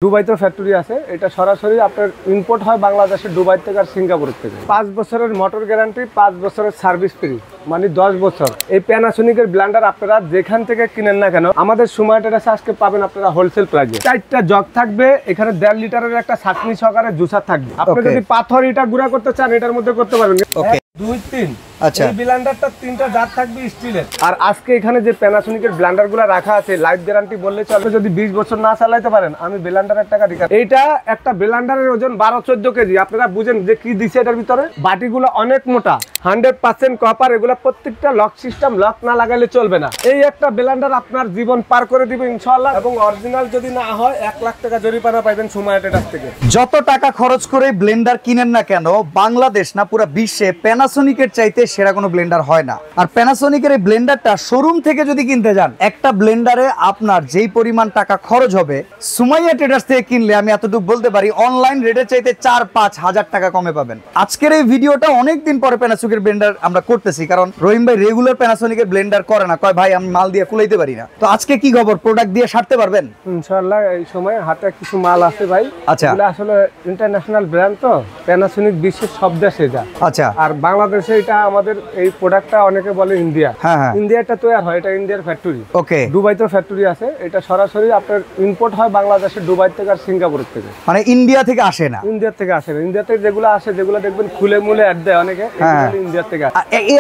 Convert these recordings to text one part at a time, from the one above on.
দুবাইতে ফ্যাক্টরি আছে, এটা সরাসরি আপনার ইম্পোর্ট হয় বাংলাদেশের দুবাই থেকে আর সিঙ্গাপুর থেকে। 5 বছরের মোটর গ্যারান্টি, 5 বছরের সার্ভিস ফ্রি, মানে 10 বছর। এই প্যানাসোনিকের ব্লেন্ডার আপনারা যেখান থেকে কিনেন না কেন আমাদের সময় ট্রেডার্সে আজকে পাবেন আপনারা হোলসেল প্রাইসে। 4টা জগ থাকবে, এখানে 1.5 লিটারের একটা ছাঁকনি সহকারে জুসার থাকবে। আপনি যদি পাথর ইটা গুঁড়া করতে চান এটার মধ্যে করতে পারবেন। 1 2 3 আচ্ছা, এই ব্লেন্ডারটা 3টা জাত থাকবে স্টিলের। আর আজকে এখানে যে প্যানাসোনিকের ব্লেন্ডারগুলো রাখা আছে লাইফ গ্যারান্টি বললে চলবে। যদি 20 বছর না চালাতে পারেন আমি ব্লেন্ডারের টাকা দিই। এইটা একটা ব্লেন্ডারের ওজন 12-14 কেজি। আপনারা বুঝেন যে কি দিছে এটার ভিতরে। বাটিগুলো অনেক মোটা, 100% কপার। এগুলো প্রত্যেকটা লক সিস্টেম, লক না লাগাইলে চলবে না। এই একটা ব্লেন্ডার আপনার জীবন পার করে দিবে ইনশাআল্লাহ। এবং অরিজিনাল যদি না হয় 1 লাখ টাকা জরিমানা পাবেন সময় ট্রেডার্স থেকে। যত টাকা খরচ করে ব্লেন্ডার কিনেন না কেন বাংলাদেশ না পুরো বিশ্বে প্যানাসোনিকের চাইতে সেরা কোনো ব্লেন্ডার হয় না। আর প্যানাসোনিকের এই ব্লেন্ডারটা শোরুম থেকে যদি কিনতে যান, একটা ব্লেন্ডারে আপনার যেই পরিমাণ টাকা খরচ হবে সুমাইয়া ট্রেডার্স থেকে কিনলে আমি এতটুকু বলতে পারি অনলাইন রেটের চাইতে 4-5 হাজার টাকা কমে পাবেন। আজকের এই ভিডিওটা অনেকদিন পরে প্যানাসোনিকের ব্লেন্ডার আমরা করতেছি, কারণ রহিম ভাই রেগুলার প্যানাসোনিকের ব্লেন্ডার করে না, কয় ভাই আমি মাল দিয়ে কুলাইতে পারি না। তো আজকে কি খবর, প্রোডাক্ট দিয়ে সারতে পারবেন ইনশাআল্লাহ? এই সময় হাতে কিছু মাল আছে ভাই। আচ্ছা, এগুলো আসলে ইন্টারন্যাশনাল ব্র্যান্ড, তো প্যানাসোনিক বিশ্বের সব দেশে যায়। আচ্ছা, আর বাংলাদেশে এটা আমাদের এই প্রোডাক্টটা অনেকে বলে ইন্ডিয়া। হ্যাঁ, ইন্ডিয়াটা তৈরি হয়, এটা ইন্ডিয়ার ফ্যাক্টরি। ওকে, দুবাইতে ফ্যাক্টরি আছে, এটা সরাসরি আপনার ইম্পোর্ট হয় বাংলাদেশের দুবাই থেকে আর সিঙ্গাপুর থেকে। মানে ইন্ডিয়া থেকে আসে না? ইন্ডিয়া থেকে আসে না। ইন্ডিয়াতে যেগুলো আসে, যেগুলো দেখবেন খুলে মুলে অ্যাড দেয় অনেকে, এগুলো ইন্ডিয়া থেকে আসে।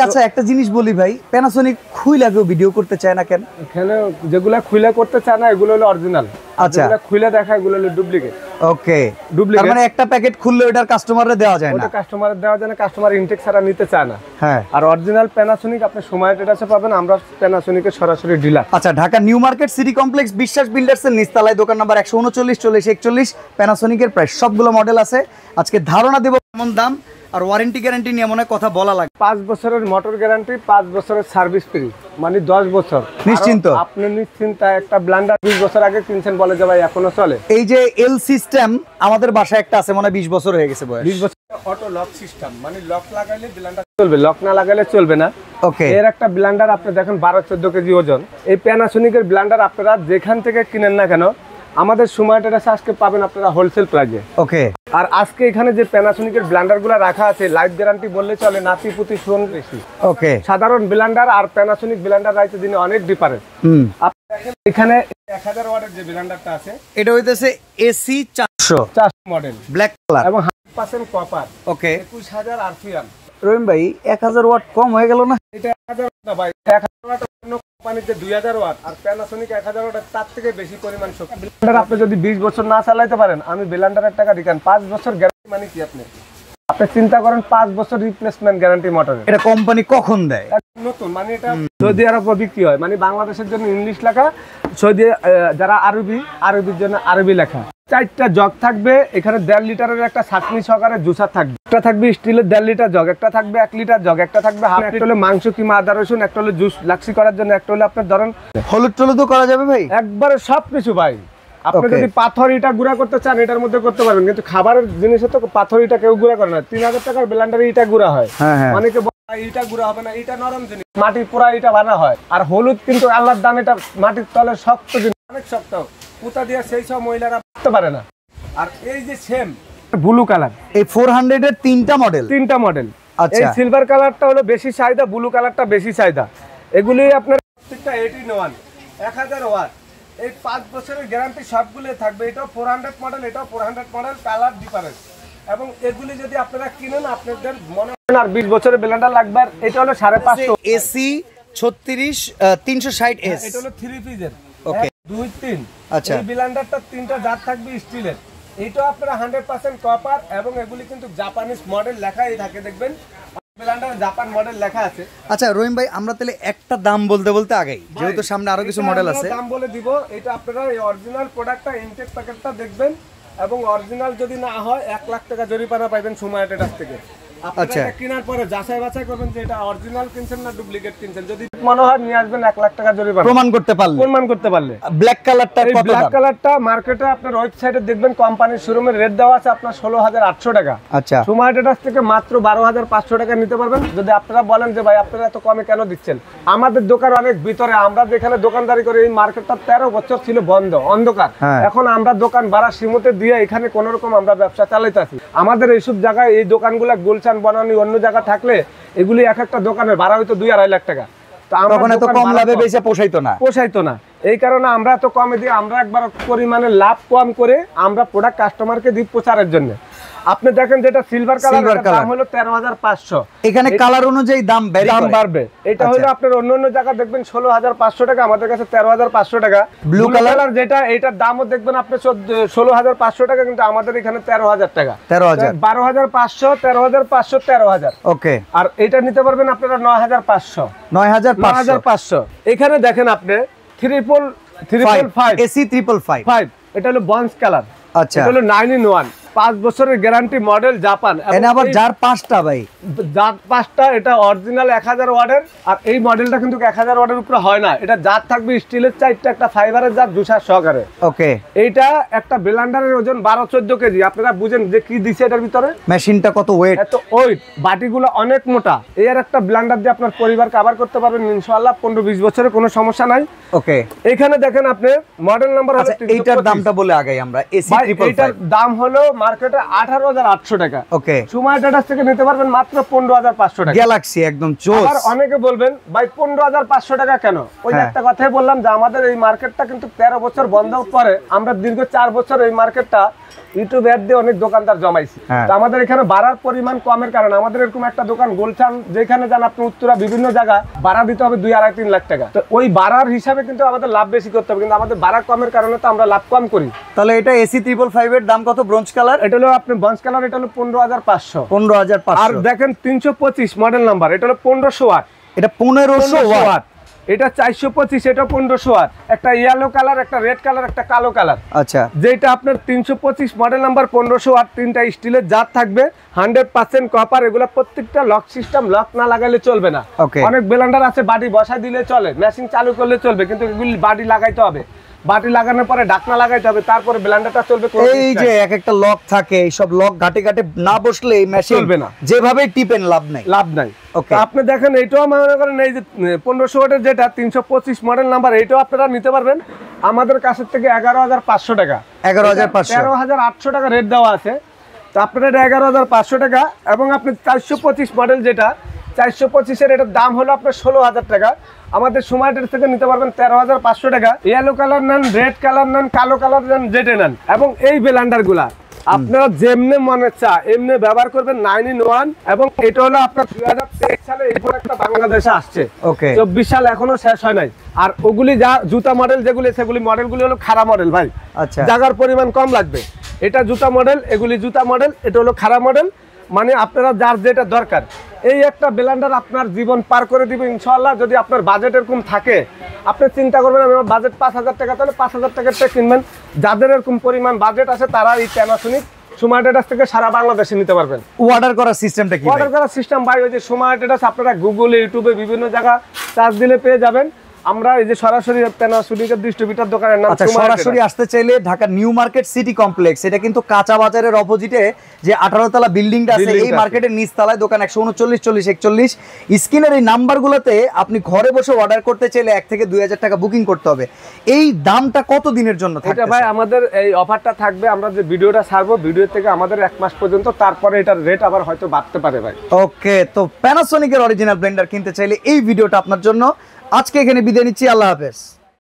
আচ্ছা, একটা জিনিস বলি ভাই, প্যানাসোনিক খুইলা কেউ ভিডিও করতে চায় না কেন? এখানে যেগুলা খুলে করতে চায় না এগুলো হলো অরিজিনাল। আচ্ছা, যেগুলা খুলে দেখা এগুলো হলো ডুপ্লিকেট। ওকে, ডুপ্লিকেট তার মানে একটা প্যাকেট খুললে ওটার কাস্টমাররে দেওয়া যায় না? ওটা কাস্টমারের দেওয়া যায় না, কাস্টমার ইনটেক ছাড়া নিতে চায় না। হ্যাঁ, আর অরিজিনাল প্যানাসোনিক আপনি সময় ট্রেডার্সে পাবেন, আমরা প্যানাসোনিকের সরাসরি ডিলার। আচ্ছা, Dhaka new market city complex বিশ্বাস বিল্ডার্সের নিচতলায়, দোকান নাম্বার 139 4041। প্যানাসোনিকের প্রায় সবগুলো মডেল আছে। আজকে ধারণা দেব কেমন দাম আর ওয়ারেন্টি গ্যারান্টি নিয়ে মনে কথা বলা লাগে। 5 বছরের মোটর গ্যারান্টি, 5 বছরের সার্ভিস ফ্রি, মানে 10 বছর নিশ্চিন্ত। আপনি নিশ্চিন্তা একটা ব্লেন্ডার 20 বছর আগে কিনছেন বলে যে ভাই এখনো চলে। এই যে এল সিস্টেম আমাদের বাসায় একটা আছে, মনে 20 বছর হয়ে গেছে বয়স। 20 বছর অটো লক সিস্টেম, মানে লক লাগাইলে ব্লেন্ডার চলবে, লক না লাগাইলে চলবে না। ওকে, এর একটা ব্লেন্ডার আপনি দেখেন 12-14 কেজি ওজন। এই প্যানাসোনিকের ব্লেন্ডার আপনারা যেখান থেকে কিনেন না কেন আমাদের সময় ট্রেডার্সে আজকে পাবেন আপনারা হোলসেল প্রাইসে। ওকে, আর আজকে এখানে যে প্যানাসোনিকের ব্লেন্ডারগুলো রাখা আছে লাইফ গ্যারান্টি বললে চলে, নাতি পুতি শুন বেশি। ওকে, সাধারণ ব্লেন্ডার আর প্যানাসোনিক ব্লেন্ডার রাইতে দিনে অনেক ডিফারেন্স। আপনি দেখেন এখানে 1000 ওয়াটের যে ব্লেন্ডারটা আছে এটা হইতেছে এসি 400 মডেল, ব্ল্যাক কালার এবং 100% কপার। ওকে, 21000 আরপিএম। রহিম ভাই 1000 ওয়াট কম হয়ে গেল না? এটা 1000 না ভাই, 1000 ওয়াট অন্য কোম্পানিতে 2000 ওয়াট, আর প্যানাসোনিক 1000 ওয়াট, তার থেকে বেশি পরিমাণ শক্তি। ব্লেন্ডার আপনি যদি 20 বছর না চালাতে পারেন আমি ব্লেন্ডারের টাকা দিই। 5 বছর গ্যারান্টি মানে কি আপনি চিন্তা করেন, 5 বছর রিপ্লেসমেন্ট গ্যারান্টি মোটরের। এটা কোম্পানি কখন দেয়? নতুন, মানে এটা সৌদি আরবে বিক্রি হয়, মানে বাংলাদেশের জন্য ইংলিশ লেখা, সৌদি যারা আরবির জন্য আরবি লেখা। 4টা জগ থাকবে, এখানে 1.5 লিটারের একটা ছাঁকনি সহকারে জুসার থাকবে। একটা থাকবে স্টিলের 1.5 লিটার জগ, একটা থাকবে 1 লিটার জগ, একটা থাকবে হাফ। একটা হলো মাংস কিমা আদা রসুন, একটা হলো জুস লাক্সি করার জন্য, একটা হলো আপনার ধরেন হলুদ টলুদও করা যাবে ভাই? একবারে সবকিছু ভাই। আপনি যদি পাথর ইটা গুঁড়া করতে চান এটার মধ্যে করতে পারবেন, কিন্তু খাবারের জিনিসে তো পাথর ইটা কেউ গুঁড়া করে না। 3000 টাকার ব্লেন্ডারে ইটা গুঁড়া হয়। অনেকে ইটা গুঁড়া হবে না, ইটা নরম জিনিস, মাটি পোড়া ইটা বানা হয়। আর হলুদ কিন্তু আল্লাহর দান, এটা মাটির তলে শক্ত জিনিস, অনেক শক্ত, পুতা দিয়ে সেই সব মহিলারা করতে পারে না। আর এই যে সেম ব্লু কালার, এই 400 এর 3টা মডেল। আচ্ছা, এই সিলভার কালারটা হলো বেশি চাহিদা, ব্লু কালারটা বেশি চাহিদা। এগুলি আপনার প্রত্যেকটা 18 1000 ওয়াট। এই 5 বছরের গ্যারান্টি সবগুলো থাকবে। এটাও 400 মডেল, এটাও 400 মডেল, কালার ডিফারেন্স। এবং এগুলি যদি আপনারা কিনেন আপনাদের মনে হয় আর 20 বছরের ব্লেন্ডার লাগবে। আর এটা হলো 550 এসি 36 360 এস, এটা হলো 3 পিসের। ওকে, 2 3। আচ্ছা, এই ব্লেন্ডারটা 3টা জাত থাকবে স্টিলের। এইটাও আপনারা 100% কপার, এবং এগুলি কিন্তু জাপানিজ মডেল লেখাই থাকে, দেখবেন ব্লেন্ডারে জাপান মডেল লেখা আছে। আচ্ছা রহিম ভাই, আমরা তাহলে একটা দাম বলতে আগাই, যেহেতু সামনে আরো কিছু মডেল আছে। দাম বলে দিব। এটা আপনারা এই অরিজিনাল প্রোডাক্টটা ইনটেক প্যাকেটটা দেখবেন, এবং অরিজিনাল যদি না হয় 1 লাখ টাকা জরিমানা পাবেন সময় ট্রেডার্স থেকে। আচ্ছা। এটা কেনার পরে যাচাই বাছাই করবেন যে এটা অরিজিনাল কিনছেন না ডুপ্লিকেট কিনছেন। যদি মনে হয় নিয়ে আসবেন 1 লাখ টাকা জরিমানা, প্রমাণ করতে পারলে। ব্ল্যাক কালারটা এই কত ব্ল্যাক দাম? কালারটা মার্কেটে আপনার ওয়েবসাইটে দেখবেন কোম্পানির শোরুমের রেট দেওয়া আছে আপনার 16,800 টাকা। আচ্ছা, সুমার্ট এটাস থেকে মাত্র 12,500 টাকা নিতে পারবেন। যদি আপনারা বলেন যে ভাই আপনারা এত কমে কেন দিচ্ছেন, আমাদের দোকান অনেক ভিতরে, আমরা যেখানে দোকানদারি করি এই মার্কেটটা 13 বছর ছিল বন্ধ, অন্ধকার। হ্যাঁ। এখন আমরা দোকান ভাড়া সীমিত দিয়ে এখানে কোন রকম আমরা ব্যবসা চালাইতেছি। আমাদের এইসব জায়গায় এই দোকানগুলো গুলশান বনানী অন্য জায়গা থাকলে এগুলি এক একটা দোকানের ভাড়া হয়তো 2-2.5 লাখ টাকা। তো তখন এত কম লাভে বেচে পোষাইতো না। এই কারণে আমরা এত কমে দিই, আমরা একবার পরিমাণে লাভ কম করে আমরা প্রোডাক্ট কাস্টমারকে দিই প্রচারের জন্য। আপনি দেখেন যেটা সিলভার কালার দাম হলো 13,500। এখানে কালার অনুযায়ী দাম বাড়বে। এটা হলো আপনার অন্য জায়গা দেখবেন 16,500 টাকা, আমাদের কাছে 13,500 টাকা। ব্লু কালার যেটা এটার দামও দেখবেন আপনি 16,500 টাকা, কিন্তু আমাদের এখানে 13,000 টাকা। 12,500, 13,500, 13,000। ওকে। আর এটা নিতে পারবেন আপনারা 9,500। এখানে দেখেন আপনি 355 এসি 555। এটা হলো বন্স কালার। আচ্ছা, এটা হলো 9 in 1, 5 বছরের গ্যারান্টি মডেল, জাপান। এনে আবার যার 5টা ভাই, জাত 5টা, এটা অরিজিনাল 1000 ওয়াটের। আর এই মডেলটা কিন্তু 1000 ওয়াটের উপরে হয় না, এটা জাত থাকবে স্টিলের 4টা, একটা ফাইবারের জাত, জুসার সহকারে। ওকে। এইটা একটা ব্লেন্ডারের ওজন 12-14 কেজি। আপনারা বুঝেন যে কি দিছে এটার ভিতরে, মেশিনটা কত ওয়েট, এত ওয়েট, বাটিগুলো অনেক মোটা। এই আর একটা ব্লেন্ডার দিয়ে আপনার পরিবার কভার করতে পারবেন ইনশাআল্লাহ 15-20 বছরের কোনো সমস্যা নাই। ওকে। এখানে দেখেন আপনি মডেল নাম্বার হলো 325। এইটার দামটা বলে আগাই আমরা। এসি 555 এটার দাম হলো মার্কেটে 18,800 টাকা। ওকে। সুমার্ট এটাস থেকে নিতে পারবেন মাত্র 15,500 টাকা। গ্যালাক্সি একদম জোস। আবার অনেকে বলবেন ভাই 15,500 টাকা কেন? ওই যে একটা কথাই বললাম যে আমাদের এই মার্কেটটা কিন্তু 13 বছর বন্ধ পরে আমরা দীর্ঘ 4 বছর এই মার্কেটটা ইউটিউব অ্যাড দিয়ে অনেক দোকানদার জমাইছি। তো আমাদের এখানে ভাড়ার পরিমাণ কমের কারণে আমাদের এরকম একটা দোকান গুলশান যেখানে যান আপনি উত্তরা বিভিন্ন জায়গা ভাড়া দিতে হবে 2-2.5-3 লাখ টাকা। তো ওই ভাড়ার হিসাবে কিন্তু আমাদের লাভ বেশি করতে হবে, কিন্তু আমাদের ভাড়া কমের কারণে তো আমরা লাভ কম করি। তাহলে এটা এসি 555 এর দাম কত? Bronze colour. এটা হলো আপনি ব্রোঞ্জ কালার, এটা হলো 15,500। 15,500। আর দেখেন 325 মডেল নাম্বার, এটা হলো 1500 ওয়াট। এটা 1500 ওয়াট। এটা 425, এটা 1500 ওয়াট। একটা ইয়েলো কালার, একটা রেড কালার, একটা কালো কালার। আচ্ছা, যেটা আপনার 325 মডেল নাম্বার 1500 ওয়াট, 3টা স্টিলের জাত থাকবে, 100% কপার। এগুলা প্রত্যেকটা লক সিস্টেম, লক না লাগাইলে চলবে না। অনেক ব্লেন্ডার আছে বাটি বসাই দিলে চলে, মেশিন চালু করলে চলবে, কিন্তু এগুলি বাটি লাগাইতে হবে। বাটি লাগানোর পরে ঢাকনা লাগাইতে হবে, তারপরে ব্লেন্ডারটা চলবে। এই যে এক একটা লক থাকে, এই সব লক ঘাটে ঘাটে না বসলে এই মেশিন চলবে না, যেভাবে টিপেন লাভ নাই। ওকে। আপনি দেখেন এইটাও মনে করেন এই যে 1500 ওয়াটের যেটা 325 মডেল নাম্বার, এইটাও আপনারা নিতে পারবেন আমাদের কাছ থেকে 11,500 টাকা। 11,500। 13,800 টাকা রেট দেওয়া আছে। তো আপনার এটা 11,500 টাকা। এবং আপনি 425 মডেল যেটা 425 এটার দাম হলো আপনার 16,000 টাকা। আমাদের সুমার্টের থেকে নিতে পারবেন 13,500 টাকা। ইয়েলো কালার নেন, রেড কালার নেন, কালো কালার নেন, যেটা নেন। এবং এই ব্লেন্ডার গুলা আপনারা যেমনি মনে চা এমনি ব্যবহার করবেন 9 in 1। এবং এটা হলো আপনার 2023 সালে এই প্রোডাক্টটা বাংলাদেশে আসছে। ওকে। 24 সাল এখনো শেষ হয় নাই। আর ওগুলি যা জুতা মডেল যেগুলি সেগুলি মডেলগুলি হলো খারাপ মডেল ভাই। আচ্ছা, জায়গার পরিমাণ কম লাগবে। এটা জুতা মডেল, এগুলি জুতা মডেল, এটা হলো খারাপ মডেল। মানে আপনারা যার যেটা দরকার, এই একটা ব্লেন্ডার আপনার জীবন পার করে দিবে ইনশাআল্লাহ। যদি আপনার বাজেট এরকম থাকে, আপনি চিন্তা করবেন আমার বাজেট 5,000 টাকা, তাহলে 5,000 টাকারটা কিনবেন। যাদের এরকম পরিমাণ বাজেট আছে তারা এই প্যানাসোনিক সুমার্ট এটাস থেকে সারা বাংলাদেশে নিতে পারবেন। অর্ডার করার সিস্টেমটা কি? অর্ডার করার সিস্টেম ভাই ওই যে সুমার্ট এটাস আপনারা গুগলে, ইউটিউবে বিভিন্ন জায়গা সার্চ দিলে পেয়ে যাবেন। আমরা এই যে সরাসরি প্যানাসোনিকের ডিস্ট্রিবিউটর দোকানের নাম। আচ্ছা, সরাসরি আসতে চাইলে Dhaka new market city complex, এটা কিন্তু কাঁচা বাজারের অপোজিটে যে 18 তলা বিল্ডিংটা আছে, এই মার্কেটের নিচ তলায় দোকান 139 40 41। স্ক্রিনের এই নাম্বারগুলোতে আপনি ঘরে বসে অর্ডার করতে চাইলে 1 থেকে 2,000 টাকা বুকিং করতে হবে। এই দামটা কত দিনের জন্য থাকবে? এটা ভাই আমাদের এই অফারটা থাকবে, আমরা যে ভিডিওটা ছাড়বো ভিডিও থেকে আমাদের 1 মাস পর্যন্ত, তারপরে এটার রেট আবার হয়তো বাড়তে পারে ভাই। ওকে। তো প্যানাসোনিকের অরিজিনাল ব্লেন্ডার কিনতে চাইলে এই ভিডিওটা আপনার জন্য। আজকে এখানে বিদায় নিচ্ছি, আল্লাহ হাফেজ।